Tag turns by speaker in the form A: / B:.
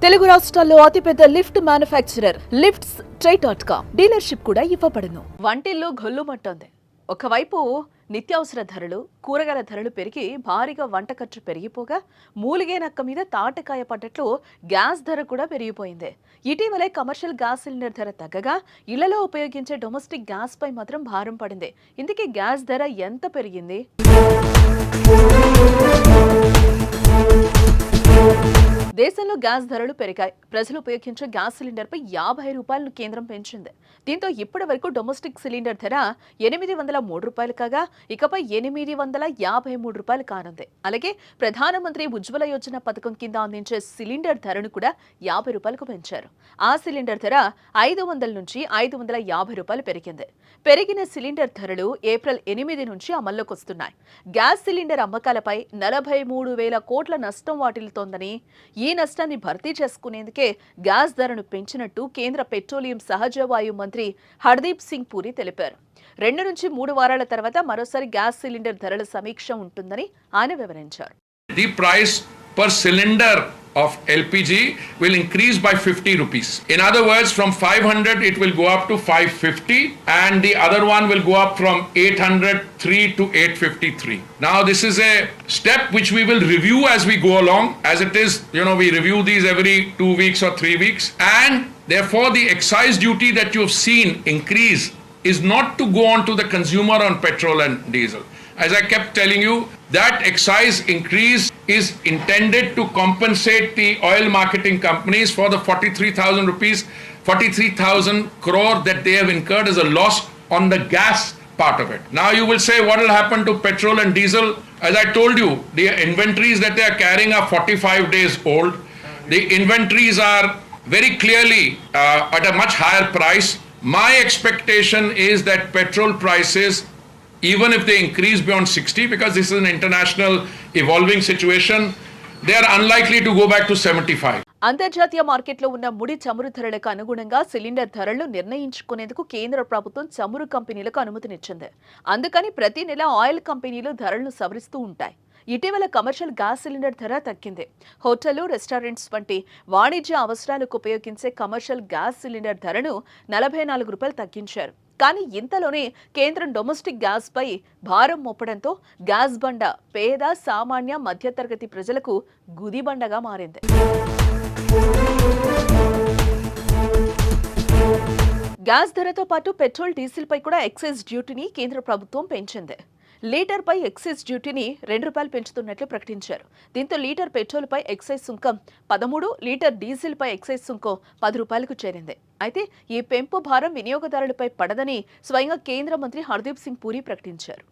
A: తెలుగు రాష్ట్రాల్లో అతిపెద్ద lift manufacturer lifts ట్రై.com dealership కూడా ఇవ్వబడును. వంటిల్లు గొల్లుమంటోంది. ఒకవైపు నిత్యావసర ధరలు, కూరగాయల ధరలు పెరిగి భారీగా వంట ఖర్చు పెరిగిపోగా మూలిగే నక్క మీద తాటకాయ పడ్డట్లు గ్యాస్ ధర కూడా పెరిగిపోయింది. ఇటీవలే కమర్షియల్ గ్యాస్ సిలిండర్ ధర తగ్గగా ఇళ్లలో ఉపయోగించే డొమెస్టిక్ గ్యాస్ పై మాత్రం భారం పడింది. ఇందుకే గ్యాస్ ధర ఎంత పెరిగింది? దేశంలో గ్యాస్ ధరలు పెరిగాయి. ప్రజలు ఉపయోగించే గ్యాస్ సిలిండర్ పై 50 రూపాయలను కేంద్రం పెంచింది. దీంతో ఇప్పటి వరకు డొమెస్టిక్ సిలిండర్ ధర 803 రూపాయలు కాగా ఇకపై 853 రూపాయలు కానుంది. అలాగే ప్రధానమంత్రి ఉజ్వల యోజన పథకం కింద అందించే సిలిండర్ ధరను కూడా 50 రూపాయలకు పెంచారు. ఆ సిలిండర్ ధర 500 నుంచి 550 రూపాయలు పెరిగింది. పెరిగిన సిలిండర్ ధరలు ఏప్రిల్ 8 నుంచి అమల్లోకి వస్తున్నాయి. గ్యాస్ సిలిండర్ అమ్మకాలపై 43,000 కోట్ల నష్టం వాటిల్లుతోందని, ఈ నష్టాన్ని భర్తీ చేసుకునేందుకే గ్యాస్ ధరను పెంచినట్టు కేంద్ర పెట్రోలియం సహజ వాయు మంత్రి హర్దీప్ సింగ్ పూరి తెలిపారు. 2 నుంచి 3 వారాల తర్వాత మరోసారి గ్యాస్ సిలిండర్ ధరల సమీక్ష ఉంటుందని ఆయన వివరించారు.
B: The price per cylinder of LPG will increase by 50 rupees. In other words, from 500 it will go up to 550 and the other one will go up from 803 to 853. Now this is a step which we will review as we go along. As it is, we review these every 2 weeks or 3 weeks, and therefore the excise duty that you have seen increase is not to go on to the consumer on petrol and diesel. As I kept telling you, that excise increase is intended to compensate the oil marketing companies for the 43,000 crore that they have incurred as a loss on the gas part of it. Now you will say, what will happen to petrol and diesel? As I told you, the inventories that they are carrying are 45 days old. The inventories are very clearly at a much higher price. My expectation is that petrol prices, even if they increase beyond 60, because this is an international evolving situation, they are unlikely to go back to 75.
A: అంతర్జాతీయ మార్కెట్లో ఉన్న ముడి చమురు ధరలకు అనుగుణంగా cylinder ధరలను నిర్ణయించుకునేందుకు కేంద్ర ప్రభుత్వం చమురు కంపెనీలకు అనుమతినిచ్చింది. అందుకని ప్రతి నెల ఆయిల్ కంపెనీలు ధరలను సవరిస్తూ ఉంటాయి. ఇటీవల కమర్షియల్ గ్యాస్ సిలిండర్ ధర తగ్గింది. హోటళ్లు, రెస్టారెంట్స్ వంటి వాణిజ్య అవసరాలకు ఉపయోగించే కమర్షియల్ గ్యాస్ సిలిండర్ ధరను 44 రూపాయలు తగ్గించారు. కానీ ఇంతలోనే కేంద్రం డొమెస్టిక్ గ్యాస్ పై భారం మోపడంతో గ్యాస్ బండ పేద, సామాన్య, మధ్యతరగతి ప్రజలకు గుదిబండగా మారింది. గ్యాస్ ధరతో పాటు పెట్రోల్, డీజిల్ పై కూడా ఎక్సైజ్ డ్యూటీని కేంద్ర ప్రభుత్వం పెంచింది. లీటర్ పై ఎక్సైజ్ డ్యూటీని 2 రూపాయలు పెంచుతున్నట్లు ప్రకటించారు. దీంతో లీటర్ పెట్రోల్ పై ఎక్సైజ్ సుంకం 13, లీటర్ డీజిల్ పై ఎక్సైజ్ సుంకం 10 రూపాయలకు చేరింది. అయితే ఈ పెంపు భారం వినియోగదారులపై పడదని స్వయంగా కేంద్ర మంత్రి హర్దీప్ సింగ్ పూరి ప్రకటించారు.